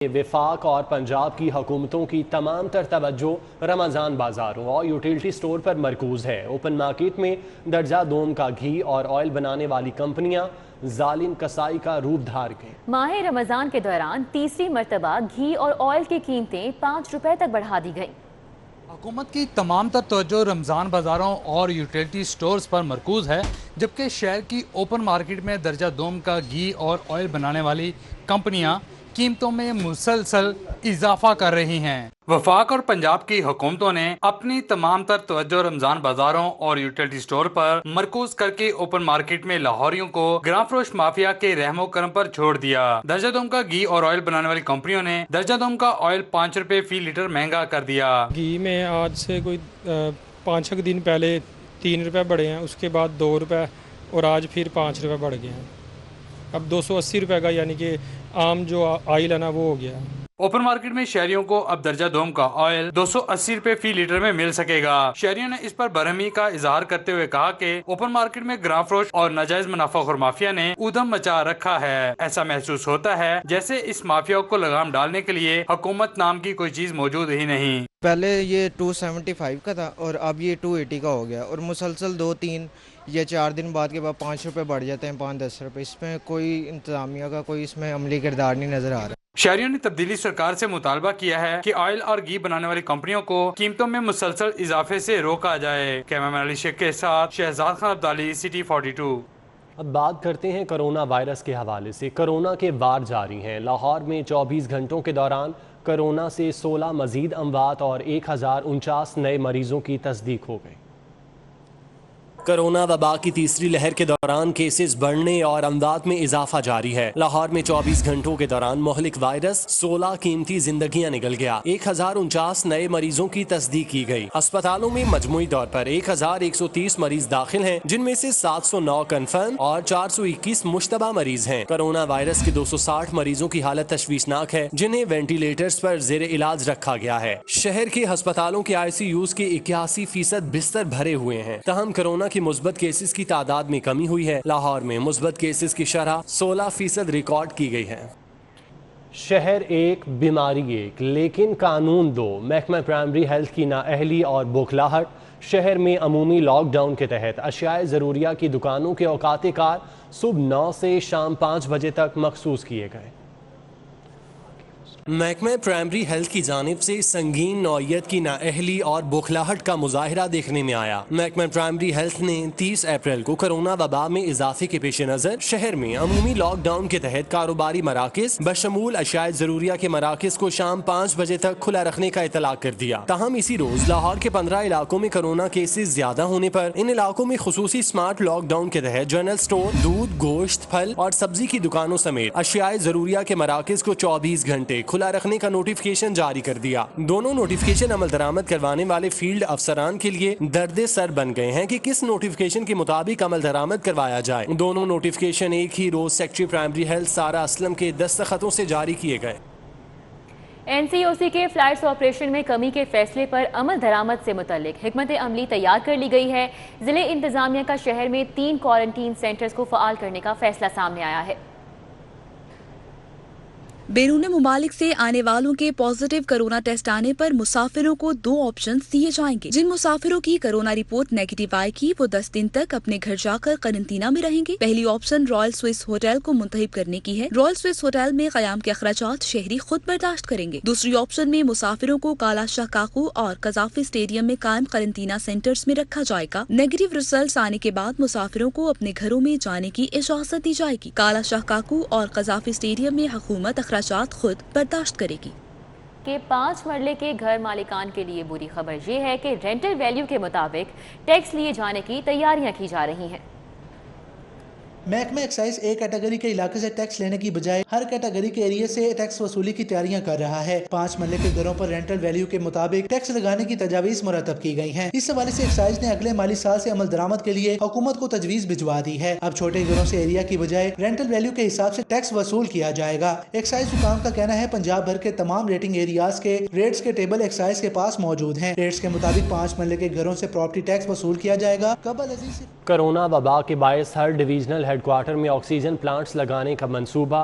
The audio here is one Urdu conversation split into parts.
وفاق اور پنجاب کی حکومتوں کی تمام تر توجہ رمضان بازاروں اور یوٹیلٹی سٹور پر مرکوز ہے۔ اوپن مارکیٹ میں درجہ دوم کا گھی اور آئل بنانے والی کمپنیاں ظالم کسائی کا روپ دھار گئیں۔ ماہ رمضان کے دوران تیسری مرتبہ گھی اور آئل کی قیمتیں 5 روپے تک بڑھا دی گئیں۔ حکومت کی تمام تر توجہ رمضان بازاروں اور یوٹیلٹی سٹورز پر مرکوز ہے، جبکہ شہر کی اوپن مارکیٹ میں درجہ دوم کا گھی اور آئل بنانے والی کمپنیاں قیمتوں میں مسلسل اضافہ کر رہی ہیں۔ وفاق اور پنجاب کی حکومتوں نے اپنی تمام تر توجہ رمضان بازاروں اور یوٹیلٹی سٹور پر مرکوز کر کے اوپن مارکیٹ میں لاہوریوں کو گراں فروش مافیا کے رحم و کرم پر چھوڑ دیا۔ درجہ دوم کا گھی اور آئل بنانے والی کمپنیوں نے درجہ دوم کا آئل 5 روپے فی لیٹر مہنگا کر دیا۔ گھی میں آج سے کوئی 5-6 دن پہلے 3 روپے بڑھے ہیں، اس کے بعد 2 روپے اور آج پھر 5 روپے بڑھ گئے ہیں۔ اب 280 روپے کا یعنی کہ عام جو آئل ہے نا وہ ہو گیا ہے۔ اوپن مارکیٹ میں شہریوں کو اب درجہ دوم کا آئل 280 روپے فی لیٹر میں مل سکے گا۔ شہریوں نے اس پر برہمی کا اظہار کرتے ہوئے کہا کہ اوپن مارکیٹ میں گراں فروش اور ناجائز منافع خور مافیا نے ادھم مچا رکھا ہے۔ ایسا محسوس ہوتا ہے جیسے اس مافیا کو لگام ڈالنے کے لیے حکومت نام کی کوئی چیز موجود ہی نہیں۔ پہلے یہ 275 کا تھا اور اب یہ 280 کا ہو گیا، اور مسلسل 2-3 یا 4 دن بعد کے بعد 5 روپے بڑھ جاتے ہیں، 5-10 روپے۔ اس میں کوئی انتظامیہ کا کوئی اس میں عملی کردار نہیں نظر آ رہا۔ شہریوں نے تبدیلی سرکار سے مطالبہ کیا ہے کہ آئل اور گھی بنانے والی کمپنیوں کو قیمتوں میں مسلسل اضافے سے روکا جائے۔ کیمرہ مین علی شیخ کے ساتھ شہزاد خان عبدالی، سٹی 42۔ اب بات کرتے ہیں کرونا وائرس کے حوالے سے۔ کرونا کے وار جاری ہیں۔ لاہور میں 24 گھنٹوں کے دوران کرونا سے 16 مزید اموات اور 1049 نئے مریضوں کی تصدیق ہو گئی۔ کرونا وبا کی تیسری لہر کے دوران کیسز بڑھنے اور اموات میں اضافہ جاری ہے۔ لاہور میں 24 گھنٹوں کے دوران مہلک وائرس 16 قیمتی زندگیاں نگل گیا۔ 1049 نئے مریضوں کی تصدیق کی گئی۔ اسپتالوں میں مجموعی طور پر 1130 مریض داخل ہیں، جن میں سے 709 کنفرم اور 421 مشتبہ مریض ہیں۔ کرونا وائرس کے 260 مریضوں کی حالت تشویشناک ہے، جنہیں وینٹیلیٹرز پر زیر علاج رکھا گیا ہے۔ شہر کے ہسپتالوں کے ICUs کے 81% بستر بھرے ہوئے ہیں۔ تاہم کرونا کی مثبت کیسز کی تعداد میں کمی ہوئی ہے۔ لاہور میں مثبت کیسز کی شرح 16% ریکارڈ کی گئی ہے۔ شہر ایک، بیماری ایک، لیکن قانون دو۔ محکمہ پرائمری ہیلتھ کی نااہلی اور بوکھلاہٹ۔ شہر میں عمومی لاک ڈاؤن کے تحت اشیاء ضروریہ کی دکانوں کے اوقات کار صبح 9 سے شام 5 بجے تک مخصوص کیے گئے۔ محکمہ پرائمری ہیلتھ کی جانب سے سنگین نوعیت کی نااہلی اور بوکھلاہٹ کا مظاہرہ دیکھنے میں آیا۔ محکمہ پرائمری ہیلتھ نے 30 اپریل کو کرونا وبا میں اضافے کے پیش نظر شہر میں عمومی لاک ڈاؤن کے تحت کاروباری مراکز بشمول اشیاء ضروریہ کے مراکز کو شام 5 بجے تک کھلا رکھنے کا اطلاق کر دیا۔ تاہم اسی روز لاہور کے 15 علاقوں میں کرونا کیسز زیادہ ہونے پر ان علاقوں میں خصوصی سمارٹ لاک ڈاؤن کے تحت جنرل سٹور، دودھ، گوشت، پھل اور سبزی کی دکانوں سمیت اشیاء ضروریہ کے مراکز کو 24 گھنٹے کھلا رکھنے کا نوٹیفکیشن جاری کر دیا۔ دونوں نوٹیفکیشن عمل درآمد کروانے والے فیلڈ افسران کے لیے درد سر بن گئے ہیں کہ کس نوٹیفکیشن کے مطابق عمل درآمد کروایا جائے۔ دونوں نوٹیفکیشن ایک ہی روز secretary primary health Sara Aslam کے دستخطوں سے جاری کیے گئے۔ NCOC کے فلائٹس آپریشن میں کمی کے فیصلے پر عمل درآمد سے متعلق حکمت عملی تیار کر لی گئی ہے۔ ضلع انتظامیہ کا شہر میں 3 کوارنٹین سینٹرز کو فعال کرنے کا فیصلہ سامنے آیا ہے۔ بیرون ممالک سے آنے والوں کے پازیٹیو کرونا ٹیسٹ آنے پر مسافروں کو 2 آپشنز دیے جائیں گے۔ جن مسافروں کی کرونا رپورٹ نیگیٹو آئے گی وہ 10 دن تک اپنے گھر جا کر قرنطینہ میں رہیں گے۔ پہلی آپشن رائل سوئس ہوٹل کو منتخب کرنے کی ہے۔ رائل سوئس ہوٹل میں قیام کے اخراجات شہری خود برداشت کریں گے۔ دوسری آپشن میں مسافروں کو کالا شاہ کاکو اور قذافی اسٹیڈیم میں قائم قرنطینہ سینٹرز میں رکھا جائے گا۔ نیگیٹو ریزلٹس آنے کے بعد مسافروں کو اپنے گھروں میں جانے کی اجازت دی جائے گی۔ کالا شاہ کاکو اور قذافی اسٹیڈیم میں حکومت اخراجات خود برداشت کرے گی۔ کہ 5 مرلے کے گھر مالکان کے لیے بری خبر یہ ہے کہ رینٹل ویلیو کے مطابق ٹیکس لیے جانے کی تیاریاں کی جا رہی ہیں۔ محکمہ ایکسائز ایک کیٹیگری کے علاقے سے ٹیکس لینے کی بجائے ہر کیٹیگری کے ایریے سے ٹیکس وصولی کی تیاریاں کر رہا ہے۔ 5 مرلے کے گھروں پر رینٹل ویلیو کے مطابق ٹیکس لگانے کی تجاویز مرتب کی گئی ہیں۔ اس حوالے سے ایکسائز نے اگلے مالی سال سے عمل درآمد کے لیے حکومت کو تجویز بھجوا دی ہے۔ اب چھوٹے گھروں سے ایریا کی بجائے رینٹل ویلیو کے حساب سے ٹیکس وصول کیا جائے گا۔ ایکسائز حکام کا کہنا ہے پنجاب بھر کے تمام ریٹنگ ایریاز کے ریٹس کے ٹیبل ایکسائز کے پاس موجود ہیں۔ ریٹس کے مطابق 5 مرلے کے گھروں سے پراپرٹی ٹیکس وصول کیا جائے گا۔ کرونا وبا کے باعث ہر ڈویژنل ہیڈ کوارٹر میں آکسیجن پلانٹس لگانے کا منصوبہ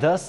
10